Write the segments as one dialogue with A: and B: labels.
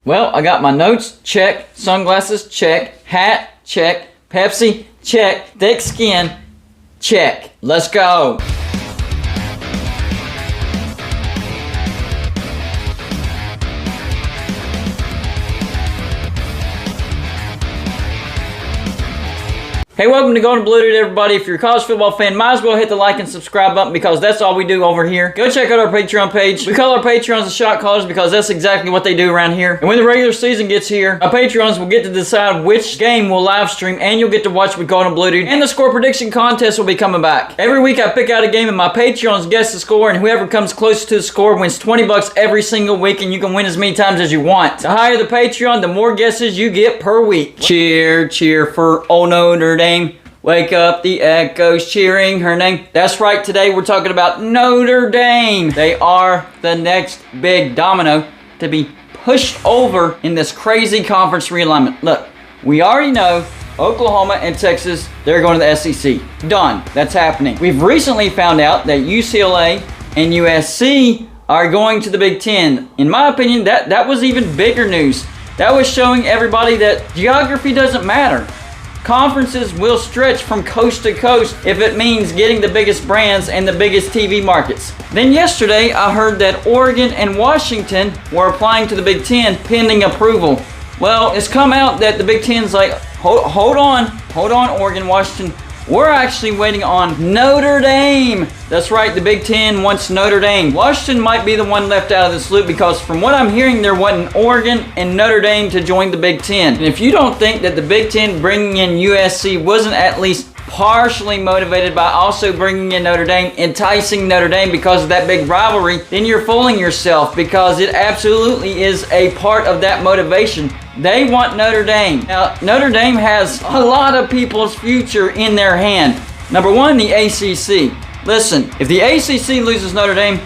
A: Well, I got my notes, check. Sunglasses, check. Hat, check. Pepsi, check. Thick skin, check. Let's go. Hey, welcome to Golden Blue Dude, everybody. If you're a college football fan, might as well hit the like and subscribe button because that's all we do over here. Go check out our Patreon page. We call our Patreons the shot callers because that's exactly what they do around here. And when the regular season gets here, our Patreons will get to decide which game we'll live stream, and you'll get to watch with Golden Blue Dude. And the score prediction contest will be coming back. Every week I pick out a game and my Patreons guess the score, and whoever comes closest to the score wins $20 every single week, and you can win as many times as you want. The higher the Patreon, the more guesses you get per week. Cheer, cheer for old Notre Dame. Wake up, the echoes cheering her name. That's right, today we're talking about Notre Dame. They are the next big domino to be pushed over in this crazy conference realignment. Look, we already know Oklahoma and Texas, they're going to the SEC. Done. That's happening. We've recently found out that UCLA and USC are going to the Big Ten. In my opinion, that was even bigger news. That was showing everybody that geography doesn't matter. Conferences will stretch from coast to coast if it means getting the biggest brands and the biggest TV markets. Then yesterday, I heard that Oregon and Washington were applying to the Big Ten pending approval. Well, it's come out that the Big Ten's like, hold on, Oregon, Washington. We're actually waiting on Notre Dame. That's right, the Big Ten wants Notre Dame. Washington might be the one left out of this loop because from what I'm hearing, they're wanting Oregon and Notre Dame to join the Big Ten. And if you don't think that the Big Ten bringing in USC wasn't at least partially motivated by also bringing in Notre Dame, enticing Notre Dame because of that big rivalry, then you're fooling yourself because it absolutely is a part of that motivation. They want Notre Dame. Now, Notre Dame has a lot of people's future in their hand. Number one, the ACC. Listen, if the ACC loses Notre Dame,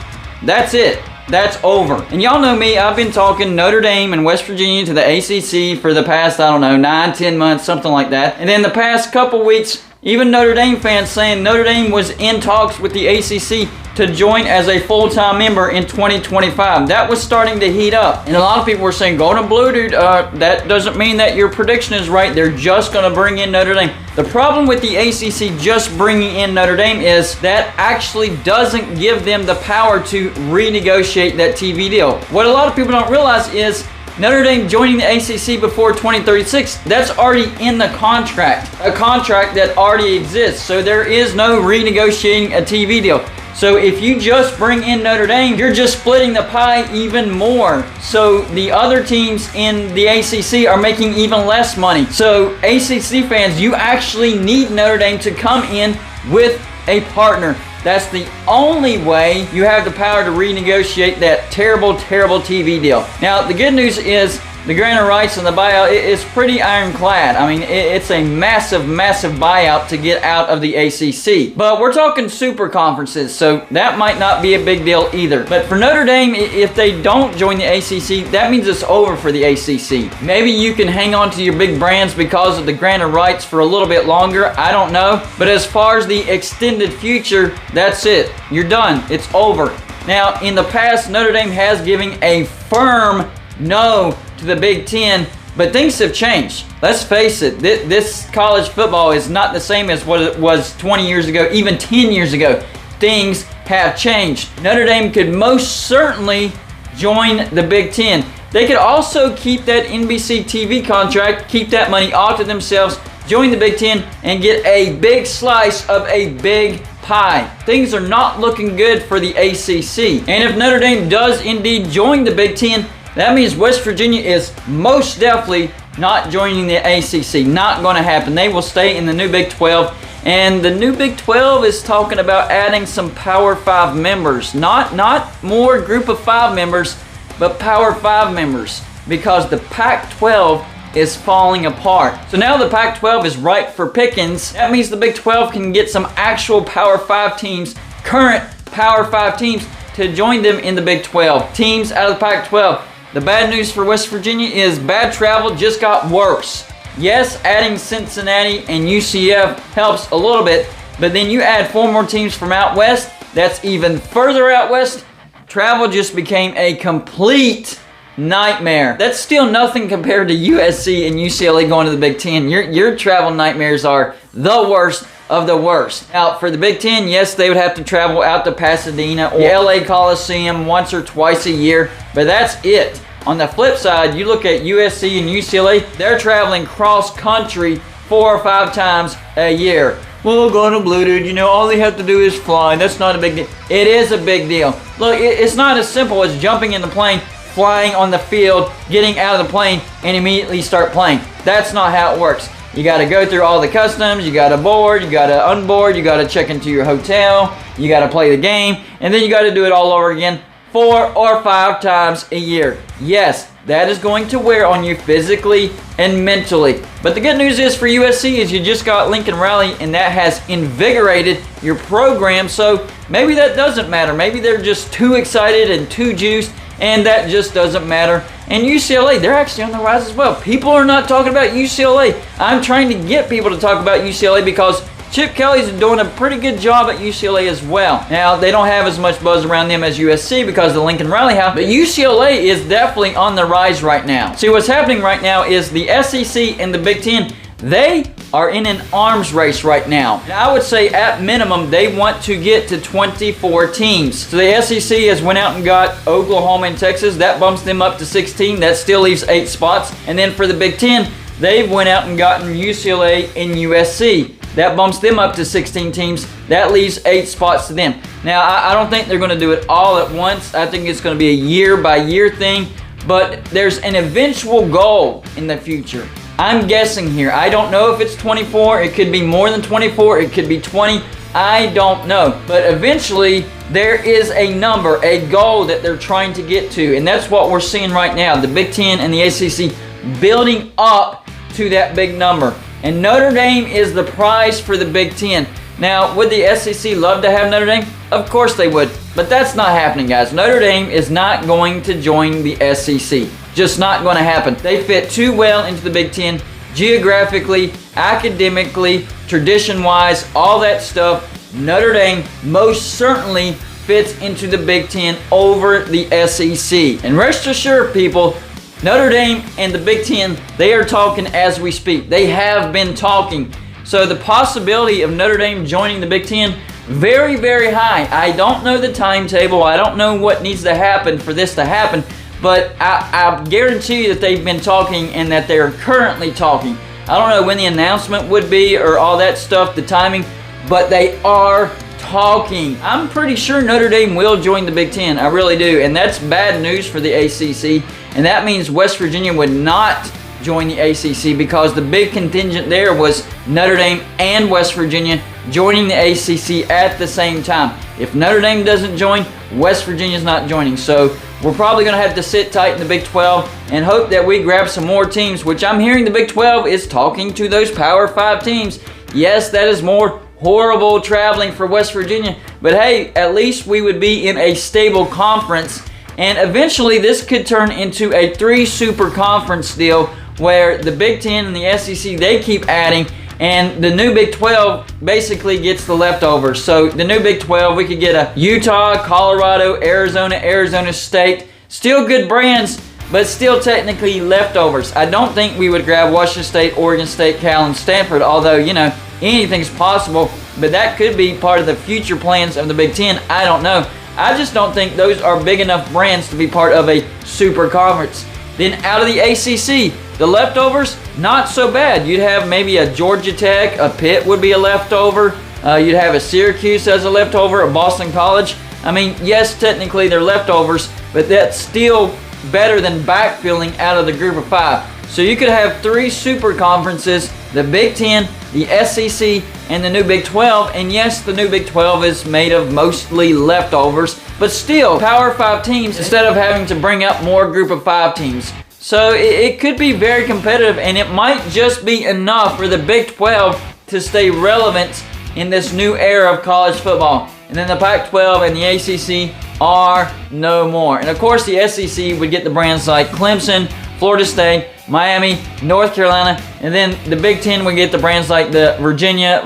A: that's it. That's over. And y'all know me, I've been talking Notre Dame and West Virginia to the ACC for the past, 9-10 months, something like that. And then the past couple weeks, even Notre Dame fans saying Notre Dame was in talks with the ACC to join as a full-time member in 2025. That was starting to heat up. And a lot of people were saying, Golden Blue Dude, that doesn't mean that your prediction is right. They're just going to bring in Notre Dame. The problem with the ACC just bringing in Notre Dame is that actually doesn't give them the power to renegotiate that TV deal. What a lot of people don't realize is Notre Dame joining the ACC before 2036, that's already in the contract. A contract that already exists. So there is no renegotiating a TV deal. So if you just bring in Notre Dame, you're just splitting the pie even more. So the other teams in the ACC are making even less money. So ACC fans, you actually need Notre Dame to come in with a partner. That's the only way you have the power to renegotiate that terrible, terrible TV deal. Now, the good news is the grant of rights and the buyout is pretty ironclad. I mean, it's a massive, massive buyout to get out of the ACC. But we're talking super conferences, so that might not be a big deal either. But for Notre Dame, if they don't join the ACC, that means it's over for the ACC. Maybe you can hang on to your big brands because of the grant of rights for a little bit longer. I don't know. But as far as the extended future, that's it. You're done. It's over. Now, in the past, Notre Dame has given a firm no to the Big Ten, but things have changed. Let's face it, this college football is not the same as what it was 20 years ago, even 10 years ago. Things have changed. Notre Dame could most certainly join the Big Ten. They could also keep that NBC TV contract, keep that money all to themselves, join the Big Ten, and get a big slice of a big pie. Things are not looking good for the ACC. And if Notre Dame does indeed join the Big Ten, that means West Virginia is most definitely not joining the ACC. Not going to happen. They will stay in the new Big 12. And the new Big 12 is talking about adding some Power 5 members. Not more Group of 5 members, but Power 5 members. Because the Pac-12 is falling apart. So now the Pac-12 is ripe for pickings. That means the Big 12 can get some actual Power 5 teams, current Power 5 teams, to join them in the Big 12. Teams out of the Pac-12. The bad news for West Virginia is bad travel just got worse. Yes, adding Cincinnati and UCF helps a little bit, but then you add 4 more teams from out west, that's even further out west. Travel just became a complete nightmare. That's still nothing compared to USC and UCLA going to the Big Ten. Your travel nightmares are the worst of the worst. Now, for the Big Ten, yes, they would have to travel out to Pasadena or the LA Coliseum once or twice a year, but that's it. On the flip side, you look at USC and UCLA, they're traveling cross country 4 or 5 times a year. Well, going to Blue Dude, you know, all they have to do is fly. That's not a big deal. It is a big deal. Look, it's not as simple as jumping in the plane, flying on the field, getting out of the plane, and immediately start playing. That's not how it works. You got to go through all the customs, you got to board, you got to unboard, you got to check into your hotel, you got to play the game, and then you got to do it all over again 4 or 5 times a year. Yes, that is going to wear on you physically and mentally. But the good news is for USC is you just got Lincoln Riley, and that has invigorated your program, so maybe that doesn't matter. Maybe they're just too excited and too juiced, and that just doesn't matter. And UCLA, they're actually on the rise as well. People are not talking about UCLA. I'm trying to get people to talk about UCLA because Chip Kelly's doing a pretty good job at UCLA as well. Now, they don't have as much buzz around them as USC because of the Lincoln Riley house, but UCLA is definitely on the rise right now. See, what's happening right now is the SEC and the Big Ten, they are in an arms race right now. And I would say at minimum, they want to get to 24 teams. So the SEC has went out and got Oklahoma and Texas. That bumps them up to 16. That still leaves 8 spots. And then for the Big Ten, they've went out and gotten UCLA and USC. That bumps them up to 16 teams. That leaves 8 spots to them. Now, I don't think they're going to do it all at once. I think it's going to be a year-by-year thing. But there's an eventual goal in the future. I'm guessing here. I don't know if it's 24. It could be more than 24. It could be 20. I don't know. But eventually, there is a number, a goal that they're trying to get to. And that's what we're seeing right now. The Big Ten and the ACC building up to that big number. And Notre Dame is the prize for the Big Ten. Now, would the SEC love to have Notre Dame? Of course they would. But that's not happening, guys. Notre Dame is not going to join the SEC. Just not going to happen. They fit too well into the Big Ten, geographically, academically, tradition-wise, all that stuff. Notre Dame most certainly fits into the Big Ten over the SEC. And rest assured, people, Notre Dame and the Big Ten, they are talking as we speak. They have been talking. So the possibility of Notre Dame joining the Big Ten, very, very high. I don't know the timetable. I don't know what needs to happen for this to happen. But I guarantee you that they've been talking and that they're currently talking. I don't know when the announcement would be or all that stuff, the timing, but they are talking. I'm pretty sure Notre Dame will join the Big Ten. I really do. And that's bad news for the ACC. And that means West Virginia would not join the ACC because the big contingent there was Notre Dame and West Virginia joining the ACC at the same time. If Notre Dame doesn't join, West Virginia's not joining. So we're probably going to have to sit tight in the Big 12 and hope that we grab some more teams, which I'm hearing the Big 12 is talking to those Power 5 teams. Yes, that is more horrible traveling for West Virginia, but hey, at least we would be in a stable conference, and eventually this could turn into a 3 super conference deal where the Big 10 and the SEC, they keep adding, and the new Big 12 basically gets the leftovers. So the new Big 12, we could get a Utah, Colorado, Arizona, Arizona State. Still good brands, but still technically leftovers. I don't think we would grab Washington State, Oregon State, Cal, and Stanford, although, you know, anything's possible. But that could be part of the future plans of the Big 10. I don't know. I just don't think those are big enough brands to be part of a super conference. Then out of the ACC, the leftovers, not so bad. You'd have maybe a Georgia Tech, a Pitt would be a leftover. You'd have a Syracuse as a leftover, a Boston College. I mean, yes, technically they're leftovers, but that's still better than backfilling out of the group of 5. So you could have 3 super conferences, the Big 10, the SEC, and the new Big 12. And yes, the new Big 12 is made of mostly leftovers, but still Power 5 teams instead of having to bring up more group of 5 teams. So it could be very competitive, and it might just be enough for the Big 12 to stay relevant in this new era of college football. And then the Pac-12 and the ACC are no more. And of course, the SEC would get the brands like Clemson, Florida State, Miami, North Carolina, and then the Big 10 would get the brands like the Virginia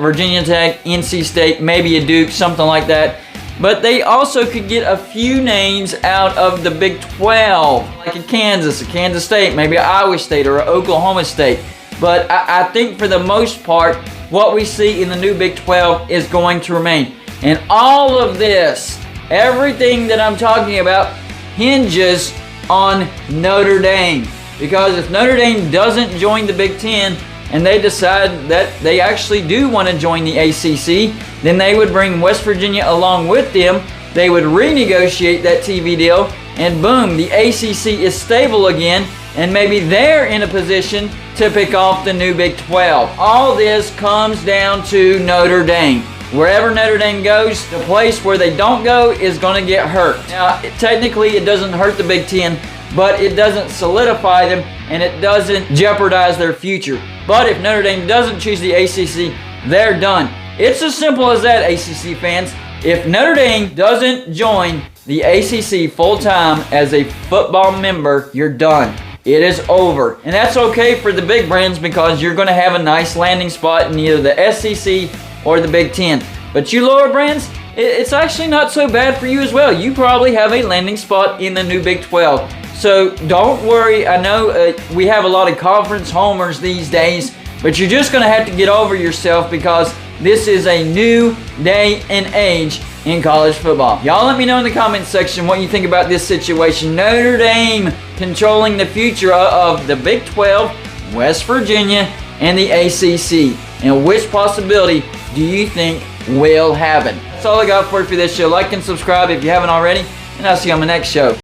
A: Tech, NC State, maybe a Duke, something like that. but they also could get a few names out of the Big 12, like a Kansas State, maybe Iowa State or Oklahoma State. But I think for the most part, what we see in the new Big 12 is going to remain. And all of this, everything that I'm talking about, hinges on Notre Dame. Because if Notre Dame doesn't join the Big 10 and they decide that they actually do want to join the ACC, then they would bring West Virginia along with them. They would renegotiate that TV deal, and boom, the ACC is stable again, and maybe they're in a position to pick off the new Big 12. All this comes down to Notre Dame. Wherever Notre Dame goes, the place where they don't go is going to get hurt. Now, technically, it doesn't hurt the Big 10, but it doesn't solidify them, and it doesn't jeopardize their future. But if Notre Dame doesn't choose the ACC, they're done. It's as simple as that, ACC fans. If Notre Dame doesn't join the ACC full-time as a football member, you're done. It is over. And that's okay for the big brands because you're going to have a nice landing spot in either the SEC or the Big 10. But you lower brands, it's actually not so bad for you as well. You probably have a landing spot in the new Big 12. So don't worry. I know we have a lot of conference homers these days, but you're just going to have to get over yourself because this is a new day and age in college football. Y'all let me know in the comments section what you think about this situation. Notre Dame controlling the future of the Big 12, West Virginia, and the ACC. And which possibility do you think will happen? That's all I got for you for this show. Like and subscribe if you haven't already, and I'll see you on the next show.